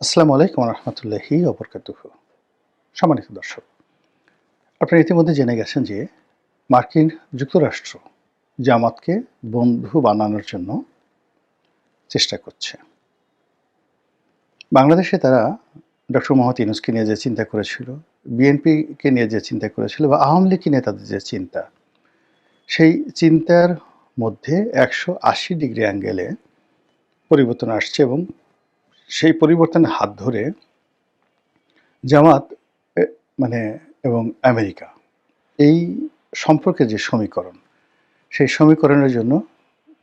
আসসালামু আলাইকুম রহমতুল্লাহি ওবরকাতুহু। সম্মানিত দর্শক, আপনারা ইতিমধ্যে জেনে গেছেন যে মার্কিন যুক্তরাষ্ট্র জামাতকে বন্ধু বানানোর জন্য চেষ্টা করছে। বাংলাদেশে তারা ডক্টর মোহাম্মদ ইউনূসকে নিয়ে যে চিন্তা করেছিল, বিএনপিকে নিয়ে যে চিন্তা করেছিল বা আওয়ামী লীগকে নিয়ে তাদের যে চিন্তা, সেই চিন্তার মধ্যে ১৮০ ডিগ্রি অ্যাঙ্গেলে পরিবর্তন আসছে এবং সেই পরিবর্তনের হাত ধরে জামাত এ মানে এবং আমেরিকা এই সম্পর্কের যে সমীকরণ, সেই সমীকরণের জন্য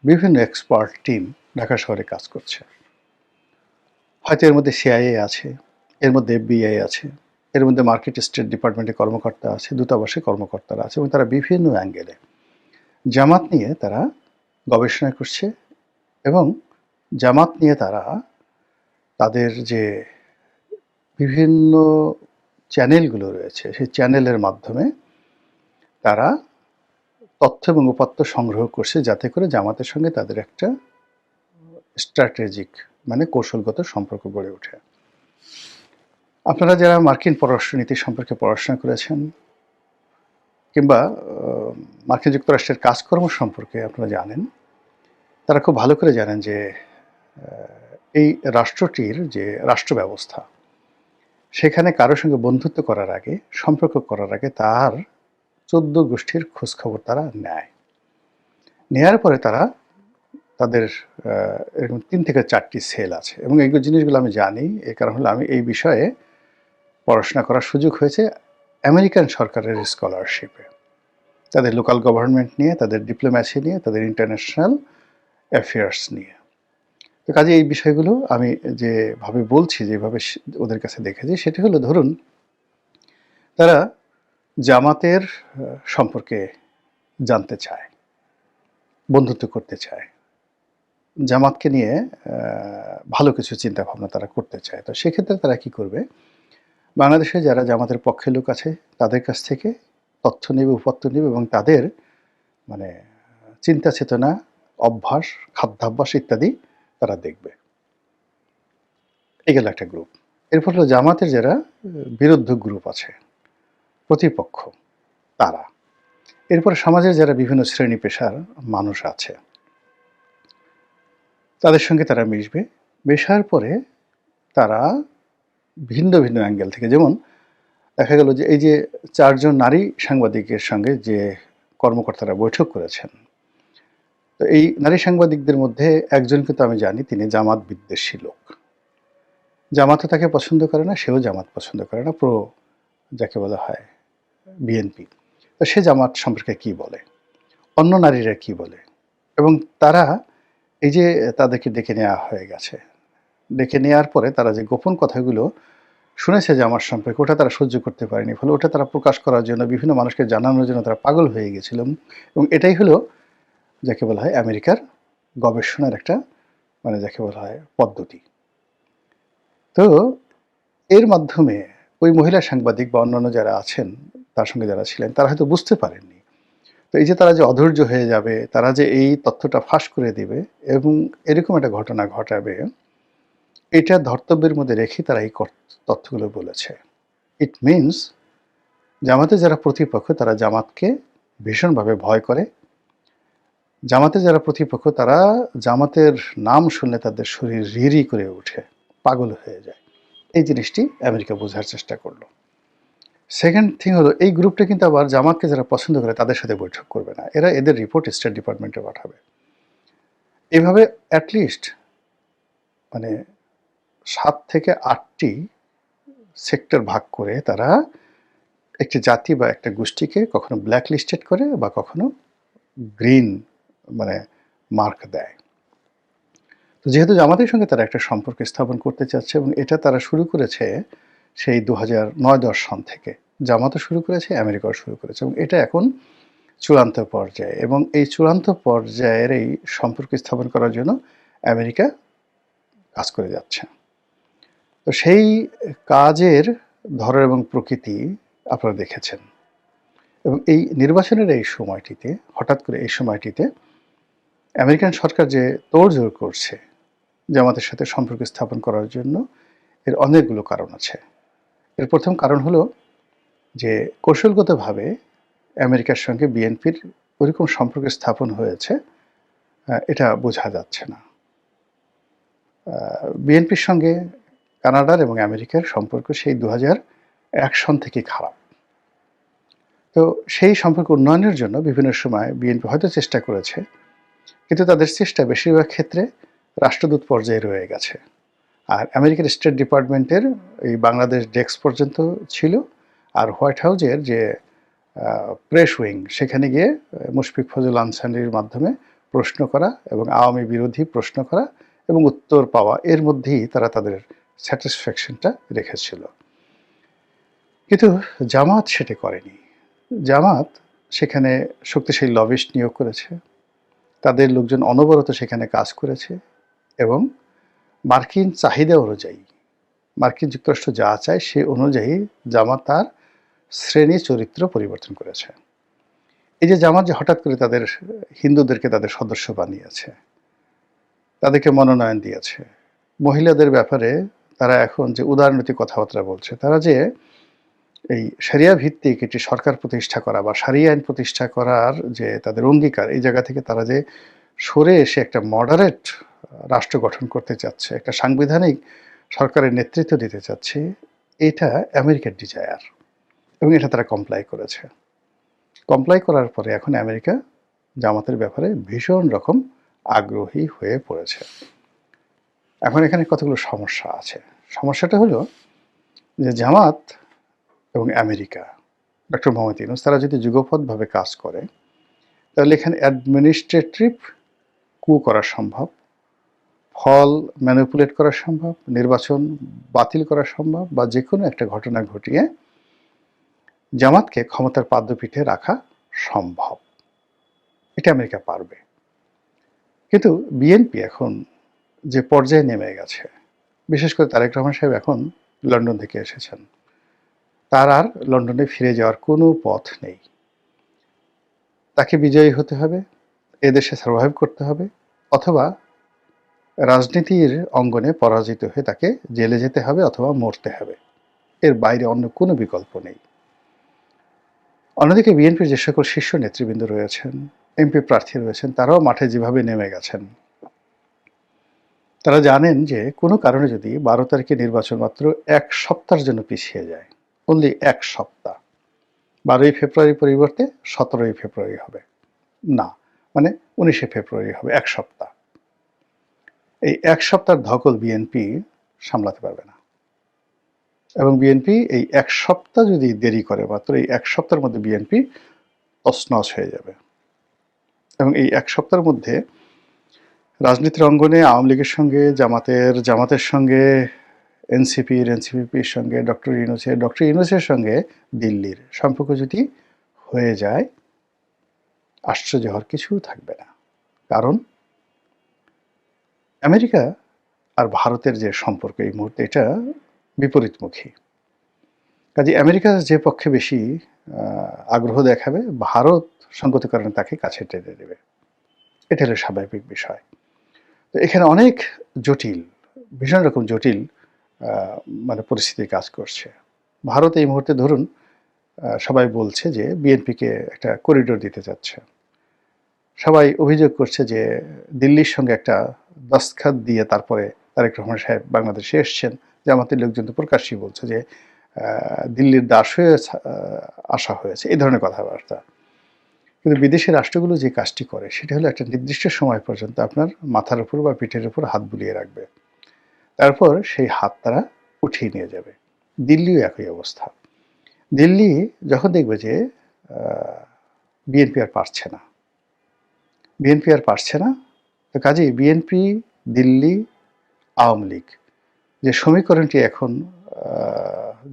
বিভিন্ন এক্সপার্ট টিম ঢাকা শহরে কাজ করছে। হয়তো এর মধ্যে সিআইএ আছে, এর মধ্যে এফবিআই আছে, এর মধ্যে মার্কেট স্টেট ডিপার্টমেন্টের কর্মকর্তা আছে, দূতাবাসের কর্মকর্তারা আছে এবং তারা বিভিন্ন অ্যাঙ্গেলে জামাত নিয়ে তারা গবেষণা করছে এবং জামাত নিয়ে তারা তাদের যে বিভিন্ন চ্যানেলগুলো রয়েছে, সেই চ্যানেলের মাধ্যমে তারা তথ্য এবং উপাত্ত সংগ্রহ করছে যাতে করে জামাতের সঙ্গে তাদের একটা স্ট্র্যাটেজিক কৌশলগত সম্পর্ক গড়ে ওঠে। আপনারা যারা মার্কিন পররাষ্ট্রনীতি সম্পর্কে পড়াশোনা করেছেন কিংবা মার্কিন যুক্তরাষ্ট্রের কাজকর্ম সম্পর্কে আপনারা জানেন, তারা খুব ভালো করে জানেন যে এই রাষ্ট্রটির যে রাষ্ট্র ব্যবস্থা, সেখানে কারোর সঙ্গে বন্ধুত্ব করার আগে, সম্পর্ক করার আগে তার ১৪ গোষ্ঠীর খোঁজখবর তারা নেয়। নেয়ার পরে তারা তাদের এরকম ৩ থেকে ৪টি সেল আছে এবং এই জিনিসগুলো আমি জানি। এর কারণ হলো আমি এই বিষয়ে পড়াশোনা করার সুযোগ হয়েছে আমেরিকান সরকারের স্কলারশিপে। তাদের লোকাল গভর্নমেন্ট নিয়ে, তাদের ডিপ্লোম্যাসি নিয়ে, তাদের ইন্টারন্যাশনাল অ্যাফেয়ার্স নিয়ে। তো কাজে এই বিষয়গুলো আমি যেভাবে বলছি, যেভাবে ওদের কাছে দেখেছি, সেটি হলো ধরুন তারা জামাতের সম্পর্কে জানতে চায়, বন্ধুত্ব করতে চায়, জামাতকে নিয়ে ভালো কিছু চিন্তাভাবনা তারা করতে চায়। তো সেক্ষেত্রে তারা কি করবে, বাংলাদেশে যারা জামাতের পক্ষে লোক আছে তাদের কাছ থেকে তথ্য নেবে, উপাত্ত নেবে এবং তাদের চিন্তা চেতনা, অভ্যাস, খাদ্যাভ্যাস ইত্যাদি তারা দেখবে। এই গেল একটা গ্রুপ। এরপর হলো জামাতের যারা বিরুদ্ধ গ্রুপ আছে, প্রতিপক্ষ, তারা। এরপরে সমাজের যারা বিভিন্ন শ্রেণী পেশার মানুষ আছে, তাদের সঙ্গে তারা মিশবে। মেশার পরে তারা ভিন্ন ভিন্ন অ্যাঙ্গেল থেকে, যেমন দেখা গেল যে এই যে ৪ জন নারী সাংবাদিকের সঙ্গে যে কর্মকর্তারা বৈঠক করেছেন, তো এই নারী সাংবাদিকদের মধ্যে একজনকে তো আমি জানি তিনি জামাত বিদ্বেষী লোক। জামাতও তাকে পছন্দ করে না, সেও জামাত পছন্দ করে না, যাকে বলা হয় বিএনপি। তো সে জামাত সম্পর্কে কি বলে, অন্য নারীরা কি বলে, এবং তারা এই যে তাদেরকে ডেকে নেওয়া হয়ে গেছে, ডেকে নেওয়ার পরে তারা যে গোপন কথাগুলো শুনেছে যে আমার সম্পর্কে, ওটা তারা সহ্য করতে পারেনি, ফলে ওটা তারা প্রকাশ করার জন্য, বিভিন্ন মানুষকে জানানোর জন্য তারা পাগল হয়ে গেছিল। এবং এটাই হলো যাকে বলা হয় আমেরিকার গবেষণার একটা যাকে বলা হয় পদ্ধতি। তো এর মাধ্যমে ওই মহিলা সাংবাদিক বা অন্যান্য যারা আছেন তার সঙ্গে যারা ছিলেন, তারা হয়তো বুঝতে পারেননি। তো এই যে তারা যে অধৈর্য হয়ে যাবে, তারা যে এই তথ্যটা ফাঁস করে দিবে এবং এরকম একটা ঘটনা ঘটাবে, এটা ধর্তব্যের মধ্যে রেখে তারা এই তথ্যগুলো বলেছে। ইট মিনস জামাতের যারা প্রতিপক্ষ তারা জামাতকে ভীষণভাবে ভয় করে। জামাতের যারা প্রতিপক্ষ তারা জামাতের নাম শুনলে তাদের শরীর রিরি করে ওঠে, পাগল হয়ে যায়। এই জিনিসটি আমেরিকা বোঝার চেষ্টা করলো। সেকেন্ড থিং হলো, এই গ্রুপটা কিন্তু আবার জামাতকে যারা পছন্দ করে তাদের সাথে বৈঠক করবে না, এরা এদের রিপোর্ট স্টেট ডিপার্টমেন্টে পাঠাবে। এভাবে অ্যাটলিস্ট ৭ থেকে ৮টি সেক্টর ভাগ করে তারা একটি জাতি বা একটা গোষ্ঠীকে কখনো ব্ল্যাক লিস্টেড করে বা কখনো গ্রিন মার্ক দেয়। তো যেহেতু জামাতের সঙ্গে তারা একটা সম্পর্ক স্থাপন করতে চাচ্ছে এবং এটা তারা শুরু করেছে সেই ২০০৯-১০ সন থেকে, জামাতও শুরু করেছে, আমেরিকাও শুরু করেছে এবং এটা এখন চূড়ান্ত পর্যায়ে, এবং এই চূড়ান্ত পর্যায়ের এই সম্পর্ক স্থাপন করার জন্য আমেরিকা কাজ করে যাচ্ছে। তো সেই কাজের ধরন এবং প্রকৃতি আপনারা দেখেছেন। এবং এই নির্বাচনের এই সময়টিতে, হঠাৎ করে এই সময়টিতে আমেরিকান সরকার যে তোড়জোড় করছে জামাতের সাথে সম্পর্ক স্থাপন করার জন্য, এর অনেকগুলো কারণ আছে। এর প্রথম কারণ হলো যে কৌশলগতভাবে আমেরিকার সঙ্গে বিএনপির ওইরকম সম্পর্ক স্থাপন হয়েছে, এটা বোঝা যাচ্ছে না। বিএনপির সঙ্গে কানাডার এবং আমেরিকার সম্পর্ক সেই ২০০১ সন থেকেই খারাপ। তো সেই সম্পর্ক উন্নয়নের জন্য বিভিন্ন সময় বিএনপি হয়তো চেষ্টা করেছে, কিন্তু তাদের চেষ্টা বেশিরভাগ ক্ষেত্রে রাষ্ট্রদূত পর্যায়ে রয়ে গেছে। আর আমেরিকার স্টেট ডিপার্টমেন্টের এই বাংলাদেশ ডেস্ক পর্যন্ত ছিল, আর হোয়াইট হাউজের যে প্রেস উইং সেখানে গিয়ে মুশফিক ফজল আনসারীর মাধ্যমে প্রশ্ন করা এবং আওয়ামী বিরোধী প্রশ্ন করা এবং উত্তর পাওয়া, এর মধ্যেই তারা তাদের স্যাটিসফ্যাকশনটা রেখেছিল। কিন্তু জামাত সেটা করেনি। জামাত সেখানে শক্তিশালী লবিস্ট নিয়োগ করেছে, তাদের লোকজন অনবরত সেখানে কাজ করেছে এবং মার্কিন চাহিদা অনুযায়ী, মার্কিন যুক্তরাষ্ট্র যা চায় সে অনুযায়ী জামাত তার শ্রেণী চরিত্র পরিবর্তন করেছে। এই যে জামাত যে হঠাৎ করে তাদের হিন্দুদেরকে তাদের সদস্য বানিয়েছে, তাদেরকে মনোনয়ন দিয়েছে, মহিলাদের ব্যাপারে তারা এখন যে উদারনৈতিক কথাবার্তা বলছে, তারা যে এই শরিয়া ভিত্তিক একটি সরকার প্রতিষ্ঠা করা বা শরিয়া আইন প্রতিষ্ঠা করার যে তাদের অঙ্গীকার, এই জায়গা থেকে তারা যে সরে এসে একটা মডারেট রাষ্ট্র গঠন করতে চাচ্ছে, একটা সাংবিধানিক সরকারের নেতৃত্ব দিতে চাচ্ছে, এটা আমেরিকার ডিজায়ার এবং এটা তারা কমপ্লাই করেছে। কমপ্লাই করার পরে এখন আমেরিকা জামাতের ব্যাপারে ভীষণ রকম আগ্রহী হয়ে পড়েছে। এখন এখানে কতগুলো সমস্যা আছে। সমস্যাটা হলো যে জামাত এবং আমেরিকা, ডক্টর মোহাম্মদ ইউনূস, তারা যদি যুগপৎভাবে কাজ করে তাহলে এখানে অ্যাডমিনিস্ট্রেটিভ কু করা সম্ভব, ফল ম্যানিপুলেট করা সম্ভব, নির্বাচন বাতিল করা সম্ভব, বা যে কোনো একটা ঘটনা ঘটিয়ে জামাতকে ক্ষমতার পাদ্যপীঠে রাখা সম্ভব। এটা আমেরিকা পারবে। কিন্তু বিএনপি এখন যে পর্যায়ে নেমে গেছে, বিশেষ করে তারেক রহমান সাহেব এখন লন্ডন থেকে এসেছেন, তার আর লন্ডনে ফিরে যাওয়ার কোনো পথ নেই। তাকে বিজয়ী হতে হবে, এদেশে সার্ভাইভ করতে হবে, অথবা রাজনীতির অঙ্গনে পরাজিত হয়ে তাকে জেলে যেতে হবে অথবা মরতে হবে। এর বাইরে অন্য কোনো বিকল্প নেই। অন্যদিকে বিএনপির যে সকল শীর্ষ নেতৃবৃন্দ রয়েছেন, এমপি প্রার্থী রয়েছেন, তারাও মাঠে যেভাবে নেমে গেছেন, তারা জানেন যে কোনো কারণে যদি ১২ তারিখে নির্বাচন মাত্র ১ সপ্তাহের জন্য পিছিয়ে যায়, অনলি ১ সপ্তাহ, ১২ই ফেব্রুয়ারি পরিবর্তে ১৭ই ফেব্রুয়ারি হবে না, মানে ১৯শে ফেব্রুয়ারি হবে, ১ সপ্তাহ। এই ১ সপ্তাহের ধকল বিএনপি সামলাতে পারবে না এবং বিএনপি এই ১ সপ্তাহ যদি দেরি করে, মাত্র এই ১ সপ্তাহের মধ্যে বিএনপি তছনছ হয়ে যাবে। এবং এই ১ সপ্তাহের মধ্যে রাজনীতির অঙ্গনে আওয়ামী লীগের সঙ্গে জামাতের সঙ্গে এনসিপির সঙ্গে ডক্টর ইউনূসের সঙ্গে দিল্লির সম্পর্ক যদি হয়ে যায়, আশ্চর্য হওয়ার কিছু থাকবে না। কারণ আমেরিকা আর ভারতের যে সম্পর্ক এই মুহূর্তে, এটা বিপরীতমুখী। কাজে আমেরিকা যে পক্ষে বেশি আগ্রহ দেখাবে, ভারত সঙ্গত কারণে তাকে কাছে টেনে নেবে। এটা হলো স্বাভাবিক বিষয়। তো এখানে অনেক জটিল, ভীষণ রকম জটিল মানে পরিস্থিতি কাজ করছে। ভারত এই মুহূর্তে ধরুন সবাই বলছে যে বিএনপিকে একটা করিডোর দিতে যাচ্ছে। সবাই অভিযোগ করছে যে দিল্লির সঙ্গে একটা দস্তখত দিয়ে তারপরে তারেক রহমান সাহেব বাংলাদেশে এসছেন। জামাতের লোকজন তো প্রকাশ্যই বলছে যে দিল্লির দাস হয়ে আসা হয়েছে, এই ধরনের কথাবার্তা। কিন্তু বিদেশি রাষ্ট্রগুলো যে কাজটি করে সেটা হলো একটা নির্দিষ্ট সময় পর্যন্ত আপনার মাথার উপর বা পিঠের উপর হাত বুলিয়ে রাখবে, তারপর সেই হাত তারা উঠিয়ে নিয়ে যাবে। দিল্লিও একই অবস্থা। দিল্লি যখন দেখবে যে বিএনপি আর পারছে না, তো কাজেই বিএনপি, দিল্লি, আওয়ামী লীগ যে সমীকরণটি এখন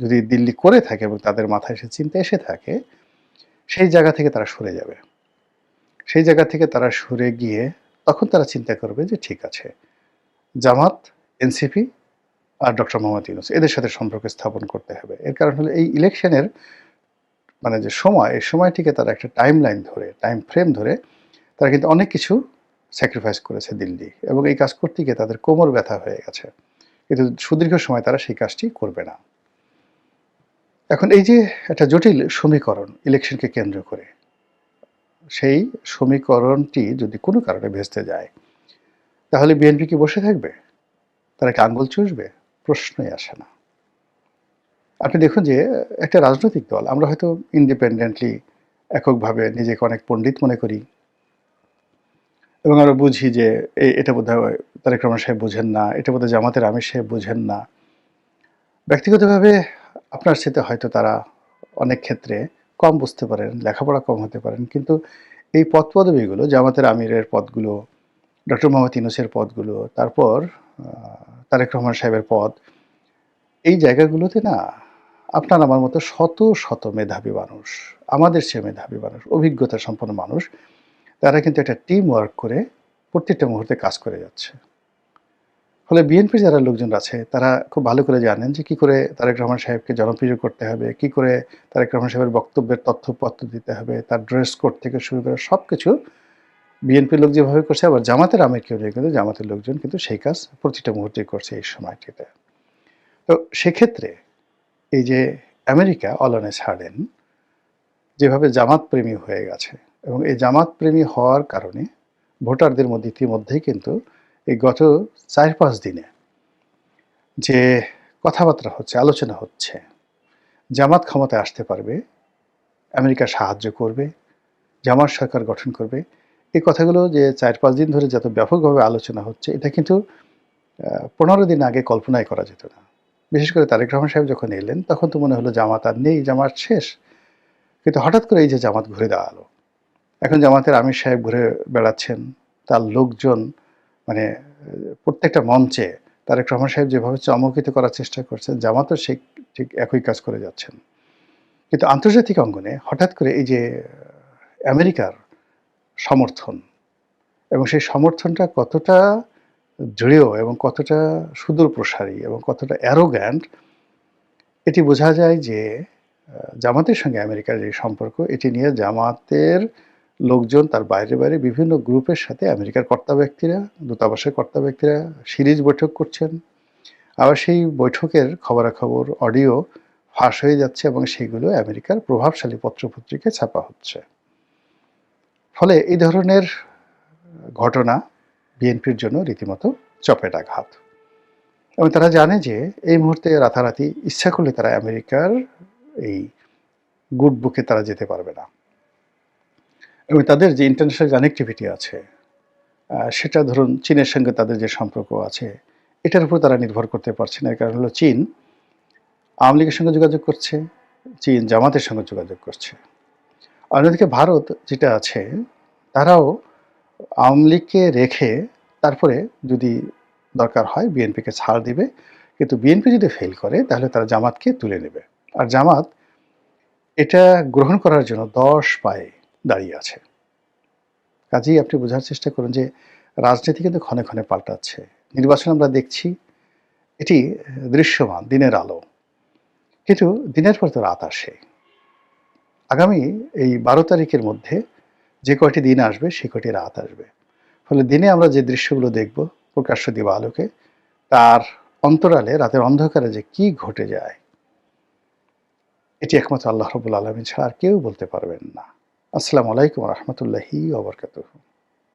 যদি দিল্লি করে থাকে এবং তাদের মাথায় সে চিন্তা এসে থাকে, সেই জায়গা থেকে তারা সরে যাবে। সেই জায়গা থেকে তারা সরে গিয়ে তখন তারা চিন্তা করবে যে ঠিক আছে, জামাত, এনসিপি আর ডক্টর মোহাম্মদ ইউনূস, এদের সাথে সম্পর্ক স্থাপন করতে হবে। এর কারণ হলো এই ইলেকশনের মানে যে সময়, এই সময়টিকে তারা একটা টাইম ফ্রেম ধরে তারা কিন্তু অনেক কিছু স্যাক্রিফাইস করেছে দিল্লি, এবং এই কাজ করতে গিয়ে তাদের কোমর ব্যথা হয়ে গেছে। কিন্তু সুদীর্ঘ সময় তারা সেই কাজটি করবে না। এখন এই যে একটা জটিল সমীকরণ ইলেকশনকে কেন্দ্র করে, সেই সমীকরণটি যদি কোনো কারণে ভেস্তে যায়, তাহলে বিএনপি কি বসে থাকবে? তারা কি আঙ্গুল চুষবে? প্রশ্নই আসে না। আপনি দেখুন যে একটা রাজনৈতিক দল, আমরা হয়তো ইন্ডিপেন্ডেন্টলি এককভাবে নিজেকে অনেক পণ্ডিত মনে করি এবং আমরা বুঝি যে এটা বোধহয় তারেক রহমান সাহেব বুঝেন না, এটা বোধহয় জামাতের আমির সাহেব বুঝেন না। ব্যক্তিগতভাবে আপনার সাথে হয়তো তারা অনেক ক্ষেত্রে কম বুঝতে পারেন, লেখাপড়া কম হতে পারেন, কিন্তু এই পদপদবীগুলো, জামাতের আমিরের পদগুলো, ডক্টর মোহাম্মদ ইউনূসের পদগুলো, তারপর তারেক রহমান সাহেবের পদ, এই জায়গাগুলোতে না আপনার আমার মতো শত শত মেধাবী মানুষ, আমাদের চেয়ে মেধাবী মানুষ, অভিজ্ঞতা সম্পন্ন মানুষ, তারা কিন্তু একটা টিম ওয়ার্ক করে প্রত্যেকটা মুহূর্তে কাজ করে যাচ্ছে। ফলে বিএনপির যারা লোকজন আছে তারা খুব ভালো করে জানেন যে কী করে তারেক রহমান সাহেবকে জনপ্রিয় করতে হবে, কী করে তারেক রহমান সাহেবের বক্তব্যের তথ্যপত্র দিতে হবে, তার ড্রেস কোড থেকে শুরু করে সব কিছু বিএনপির লোক যেভাবে করছে, আবার জামাতের আমিরকেও নিয়ে কিন্তু জামাতের লোকজন কিন্তু সেই কাজ প্রতিটা মুহূর্তেই করছে এই সময়টিতে। তো সেক্ষেত্রে এই যে America all on a sudden যেভাবে জামাতপ্রেমী হয়ে গেছে, এবং এই জামাতপ্রেমী হওয়ার কারণে ভোটারদের মধ্যে ইতিমধ্যেই কিন্তু এই গত ৪-৫ দিনে যে কথাবার্তা হচ্ছে, আলোচনা হচ্ছে, জামাত ক্ষমতায় আসতে পারবে, আমেরিকা সাহায্য করবে, জামাত সরকার গঠন করবে, এই কথাগুলো যে ৪-৫ দিন ধরে যত ব্যাপকভাবে আলোচনা হচ্ছে, এটা কিন্তু ১৫ দিন আগে কল্পনাই করা যেত না। বিশেষ করে তারেক রহমান সাহেব যখন এলেন তখন তো মনে হলো জামাত আর নেই, জামাত শেষ। কিন্তু হঠাৎ করে এই যে জামাত ঘুরে দাঁড়ালো, এখন জামাতের আমির সাহেব ঘুরে বেড়াচ্ছেন, তার লোকজন মানে প্রত্যেকটা মঞ্চে তারেক রহমান সাহেব যেভাবে চমকিত করার চেষ্টা করছেন, জামাতও সেই ঠিক একই কাজ করে যাচ্ছেন। কিন্তু আন্তর্জাতিক অঙ্গনে হঠাৎ করে এই যে আমেরিকার সমর্থন, এবং সেই সমর্থনটা কতটা দৃঢ় এবং কতটা সুদূরপ্রসারী এবং কতটা অ্যারোগ্যান্ট, এটি বোঝা যায় যে জামাতের সঙ্গে আমেরিকার যে সম্পর্ক, এটি নিয়ে জামাতের লোকজন তার বাইরে বাইরে বিভিন্ন গ্রুপের সাথে আমেরিকার কর্তা ব্যক্তিরা, দূতাবাসের কর্তা ব্যক্তিরা সিরিজ বৈঠক করছেন। আবার সেই বৈঠকের খবরাখবর অডিও ফাঁস হয়ে যাচ্ছে এবং সেগুলো আমেরিকার প্রভাবশালী পত্রপত্রিকায় ছাপা হচ্ছে। ফলে এই ধরনের ঘটনা বিএনপির জন্য রীতিমতো চপেটাঘাত, এবং তারা জানে যে এই মুহূর্তে রাতারাতি ইচ্ছা করলে তারা আমেরিকার এই গুড বুকে তারা যেতে পারবে না, এবং তাদের যে ইন্টারন্যাশনাল কানেক্টিভিটি আছে, সেটা ধরুন চীনের সঙ্গে তাদের যে সম্পর্ক আছে, এটার উপর তারা নির্ভর করতে পারছে না। এর কারণ হলো চীন আওয়ামী লীগের সঙ্গে যোগাযোগ করছে, চীন জামাতের সঙ্গে যোগাযোগ করছে। অন্যদিকে ভারত যেটা আছে, তারাও আওয়ামী লীগকে রেখে তারপরে যদি দরকার হয় বিএনপিকে ছাড় দিবে, কিন্তু বিএনপি যদি ফেল করে তাহলে তারা জামাতকে তুলে নেবে। আর জামাত এটা গ্রহণ করার জন্য ১০ পায়ে দাঁড়িয়ে আছে। কাজেই আপনি বোঝার চেষ্টা করুন যে রাজনীতি কিন্তু ক্ষণে ক্ষণে পাল্টাচ্ছে। নির্বাচন আমরা দেখছি, এটি দৃশ্যমান দিনের আলো, কিন্তু দিনের পর তো রাত আসে। আগামী এই ১২ তারিখের মধ্যে যে কয়টি দিন আসবে সে কয়টি রাত আসবে। ফলে দিনে আমরা যে দৃশ্যগুলো দেখব প্রকাশ্য দিবা আলোকে, তার অন্তরালে রাতের অন্ধকারে যে কি ঘটে যায়, এটি একমাত্র আল্লাহ রাব্বুল আলামিন ছাড়া আর কেউ বলতে পারবেন না। আসসালামু আলাইকুম ওয়া রাহমাতুল্লাহি ওয়া বারাকাতুহু।